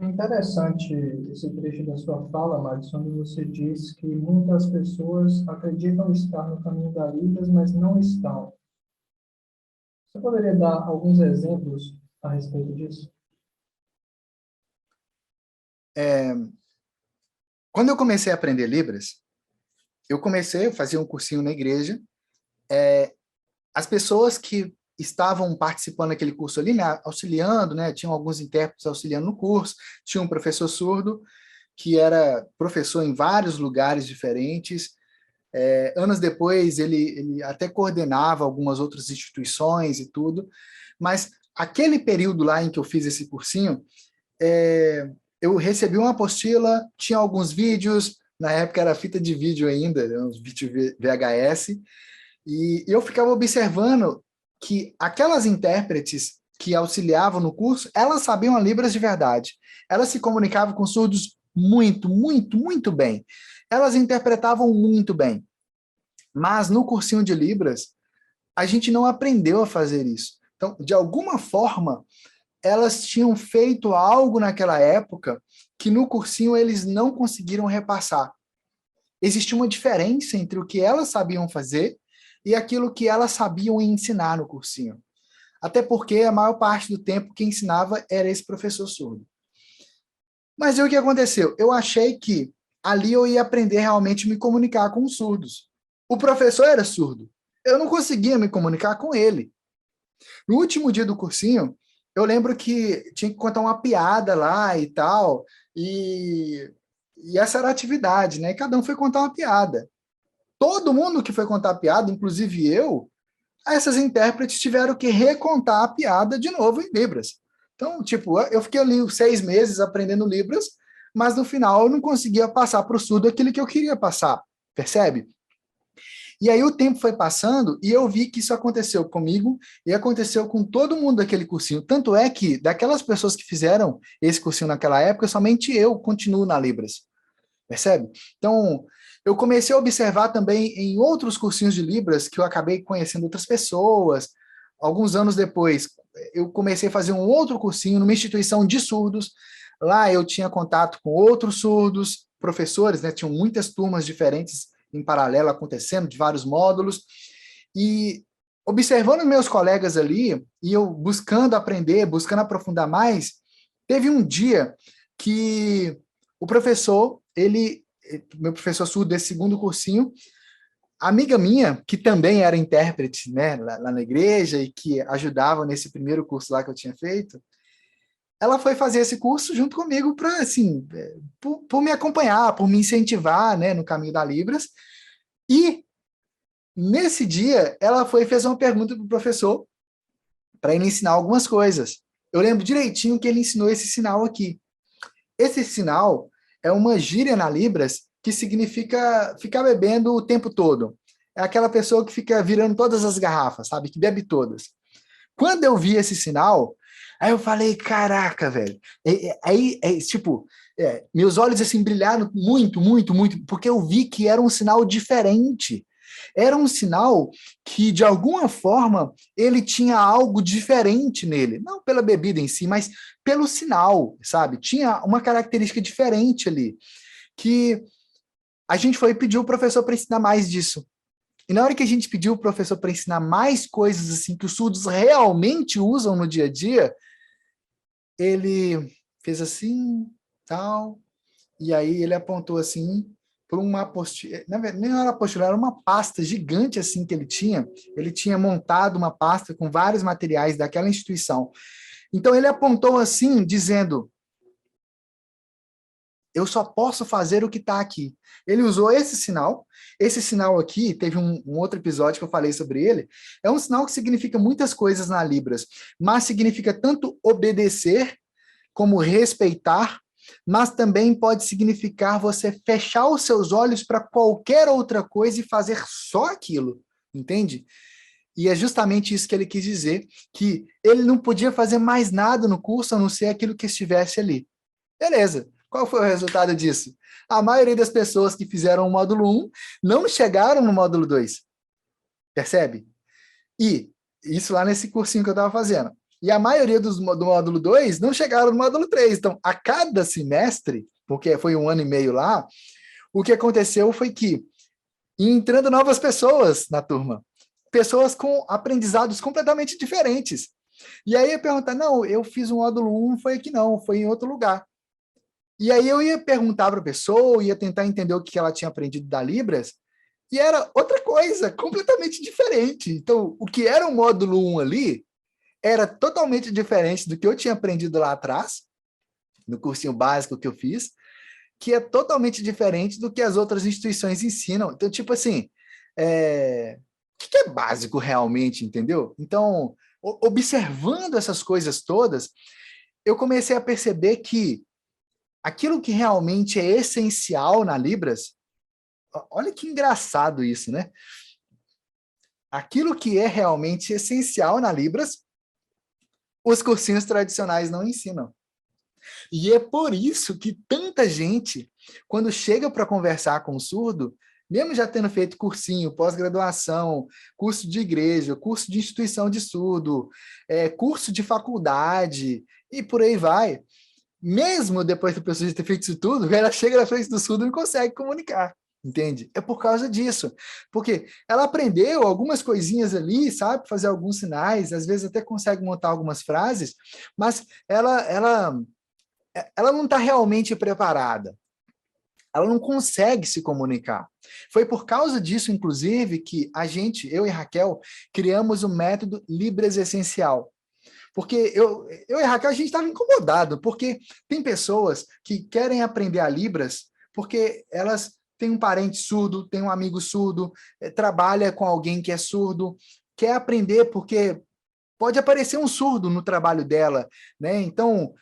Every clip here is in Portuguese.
Interessante esse trecho da sua fala, Marcos, onde você diz que muitas pessoas acreditam estar no caminho da Libras, mas não estão. Você poderia dar alguns exemplos a respeito disso? Quando eu comecei a aprender Libras, eu fazia um cursinho na igreja. As pessoas que estavam participando daquele curso ali, né, auxiliando, né, tinham alguns intérpretes auxiliando no curso, tinha um professor surdo, que era professor em vários lugares diferentes. Anos depois, ele até coordenava algumas outras instituições e tudo, mas aquele período lá em que eu fiz esse cursinho, eu recebi uma apostila, tinha alguns vídeos, na época era fita de vídeo ainda, uns vídeos VHS, e eu ficava observando que aquelas intérpretes que auxiliavam no curso, elas sabiam a Libras de verdade. Elas se comunicavam com surdos muito, muito, muito bem. Elas interpretavam muito bem. Mas no cursinho de Libras, a gente não aprendeu a fazer isso. Então, de alguma forma, elas tinham feito algo naquela época que no cursinho eles não conseguiram repassar. Existia uma diferença entre o que elas sabiam fazer e aquilo que elas sabiam ensinar no cursinho. Até porque a maior parte do tempo quem ensinava era esse professor surdo. Mas e o que aconteceu? Eu achei que ali eu ia aprender realmente a me comunicar com os surdos. O professor era surdo. Eu não conseguia me comunicar com ele. No último dia do cursinho, eu lembro que tinha que contar uma piada lá e tal, e essa era a atividade, né? E cada um foi contar uma piada. Todo mundo que foi contar a piada, inclusive eu, essas intérpretes tiveram que recontar a piada de novo em Libras. Então, tipo, eu fiquei ali 6 meses aprendendo Libras, mas no final eu não conseguia passar para o surdo aquilo que eu queria passar, percebe? E aí o tempo foi passando e eu vi que isso aconteceu comigo e aconteceu com todo mundo daquele cursinho. Tanto é que, daquelas pessoas que fizeram esse cursinho naquela época, somente eu continuo na Libras, percebe? Então, eu comecei a observar também em outros cursinhos de Libras que eu acabei conhecendo outras pessoas. Alguns anos depois, eu comecei a fazer um outro cursinho numa instituição de surdos. Lá eu tinha contato com outros surdos, professores, né? Tinham muitas turmas diferentes em paralelo acontecendo, de vários módulos. E observando meus colegas ali, e eu buscando aprender, buscando aprofundar mais, teve um dia que o professor, meu professor surdo desse segundo cursinho, amiga minha, que também era intérprete, né, lá na igreja e que ajudava nesse primeiro curso lá que eu tinha feito, ela foi fazer esse curso junto comigo para, assim, por me acompanhar, por me incentivar, né, no caminho da Libras. E nesse dia, ela foi e fez uma pergunta para o professor para ele ensinar algumas coisas. Eu lembro direitinho que ele ensinou esse sinal aqui. Esse sinal é uma gíria na Libras que significa ficar bebendo o tempo todo. É aquela pessoa que fica virando todas as garrafas, sabe? Que bebe todas. Quando eu vi esse sinal, aí eu falei, caraca, velho. Aí, tipo, meus olhos assim brilharam muito, muito, muito, porque eu vi que era um sinal diferente. Era um sinal que, de alguma forma, ele tinha algo diferente nele. Não pela bebida em si, mas pelo sinal, sabe? Tinha uma característica diferente ali. Que a gente foi pedir o professor para ensinar mais disso. E na hora que a gente pediu o professor para ensinar mais coisas assim que os surdos realmente usam no dia a dia, ele fez assim, tal, e aí ele apontou assim por uma apostila, na verdade, nem era apostila, era uma pasta gigante assim que ele tinha montado uma pasta com vários materiais daquela instituição. Então ele apontou assim, dizendo, eu só posso fazer o que está aqui. Ele usou esse sinal aqui, teve um outro episódio que eu falei sobre ele, é um sinal que significa muitas coisas na Libras, mas significa tanto obedecer, como respeitar, mas também pode significar você fechar os seus olhos para qualquer outra coisa e fazer só aquilo, entende? E é justamente isso que ele quis dizer, que ele não podia fazer mais nada no curso a não ser aquilo que estivesse ali. Beleza. Qual foi o resultado disso? A maioria das pessoas que fizeram o módulo 1 não chegaram no módulo 2. Percebe? E isso lá nesse cursinho que eu estava fazendo. E a maioria do módulo 2 não chegaram no módulo 3. Então, a cada semestre, porque foi 1 ano e meio lá, o que aconteceu foi que entrando novas pessoas na turma, pessoas com aprendizados completamente diferentes. E aí eu ia perguntar, não, eu fiz um módulo 1, foi aqui não, foi em outro lugar. E aí eu ia perguntar para a pessoa, ia tentar entender o que ela tinha aprendido da Libras, e era outra coisa, completamente diferente. Então, o que era o módulo 1 ali, era totalmente diferente do que eu tinha aprendido lá atrás, no cursinho básico que eu fiz, que é totalmente diferente do que as outras instituições ensinam. Então, tipo assim, o que é básico realmente, entendeu? Então, observando essas coisas todas, eu comecei a perceber que aquilo que realmente é essencial na Libras, olha que engraçado isso, né? Aquilo que é realmente essencial na Libras, os cursinhos tradicionais não ensinam. E é por isso que tanta gente, quando chega para conversar com o surdo, mesmo já tendo feito cursinho, pós-graduação, curso de igreja, curso de instituição de surdo, curso de faculdade, e por aí vai, mesmo depois da pessoa ter feito isso tudo, ela chega na frente do surdo e não consegue comunicar. Entende? É por causa disso. Porque ela aprendeu algumas coisinhas ali, sabe? Fazer alguns sinais, às vezes até consegue montar algumas frases, mas ela não está realmente preparada. Ela não consegue se comunicar. Foi por causa disso, inclusive, que eu e Raquel, criamos o método Libras Essencial. Porque eu e Raquel, a gente estava incomodado, porque tem pessoas que querem aprender a Libras porque elas têm um parente surdo, têm um amigo surdo, trabalha com alguém que é surdo, quer aprender porque pode aparecer um surdo no trabalho dela, né? Então,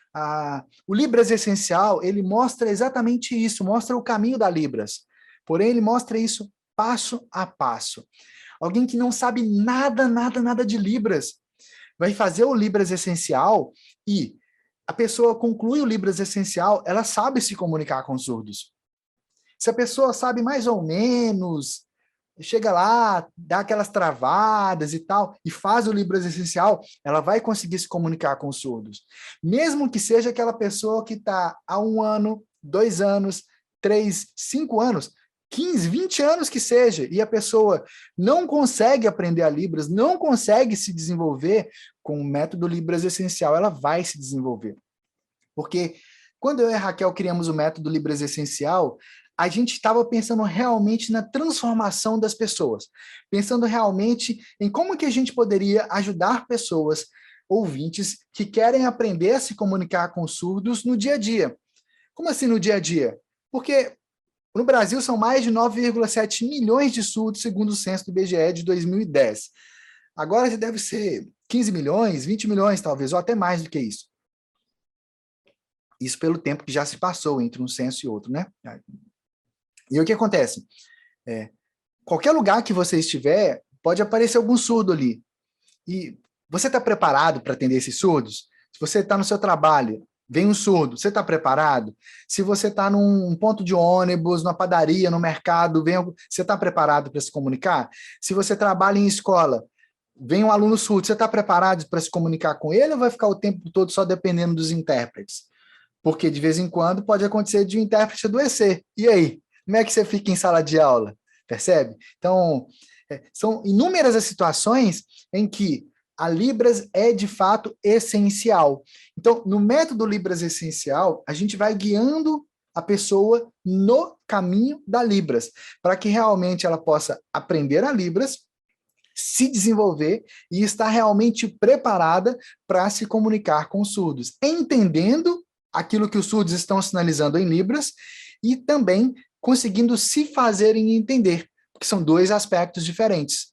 o Libras Essencial, ele mostra exatamente isso, mostra o caminho da Libras. Porém, ele mostra isso passo a passo. Alguém que não sabe nada, nada, nada de Libras, vai fazer o Libras Essencial e a pessoa conclui o Libras Essencial, ela sabe se comunicar com surdos. Se a pessoa sabe mais ou menos, chega lá, dá aquelas travadas e tal, e faz o Libras Essencial, ela vai conseguir se comunicar com os surdos. Mesmo que seja aquela pessoa que está há 1 ano, 2 anos, 3, 5 anos, 15, 20 anos que seja, e a pessoa não consegue aprender a Libras, não consegue se desenvolver, com o método Libras Essencial, ela vai se desenvolver. Porque quando eu e a Raquel criamos o método Libras Essencial, a gente estava pensando realmente na transformação das pessoas, pensando realmente em como que a gente poderia ajudar pessoas, ouvintes, que querem aprender a se comunicar com surdos no dia a dia. Como assim no dia a dia? Porque no Brasil são mais de 9,7 milhões de surdos, segundo o censo do IBGE de 2010. Agora já deve ser 15 milhões, 20 milhões talvez, ou até mais do que isso. Isso pelo tempo que já se passou entre um censo e outro, né? E o que acontece? Qualquer lugar que você estiver, pode aparecer algum surdo ali. E você está preparado para atender esses surdos? Se você está no seu trabalho, vem um surdo, você está preparado? Se você está num ponto de ônibus, numa padaria, no mercado, você está preparado para se comunicar? Se você trabalha em escola, vem um aluno surdo, você está preparado para se comunicar com ele ou vai ficar o tempo todo só dependendo dos intérpretes? Porque de vez em quando pode acontecer de um intérprete adoecer. E aí? Como é que você fica em sala de aula? Percebe? Então, são inúmeras as situações em que a Libras é de fato essencial. Então, no método Libras Essencial, a gente vai guiando a pessoa no caminho da Libras, para que realmente ela possa aprender a Libras, se desenvolver e estar realmente preparada para se comunicar com os surdos, entendendo aquilo que os surdos estão sinalizando em Libras e também conseguindo se fazerem entender, porque são dois aspectos diferentes.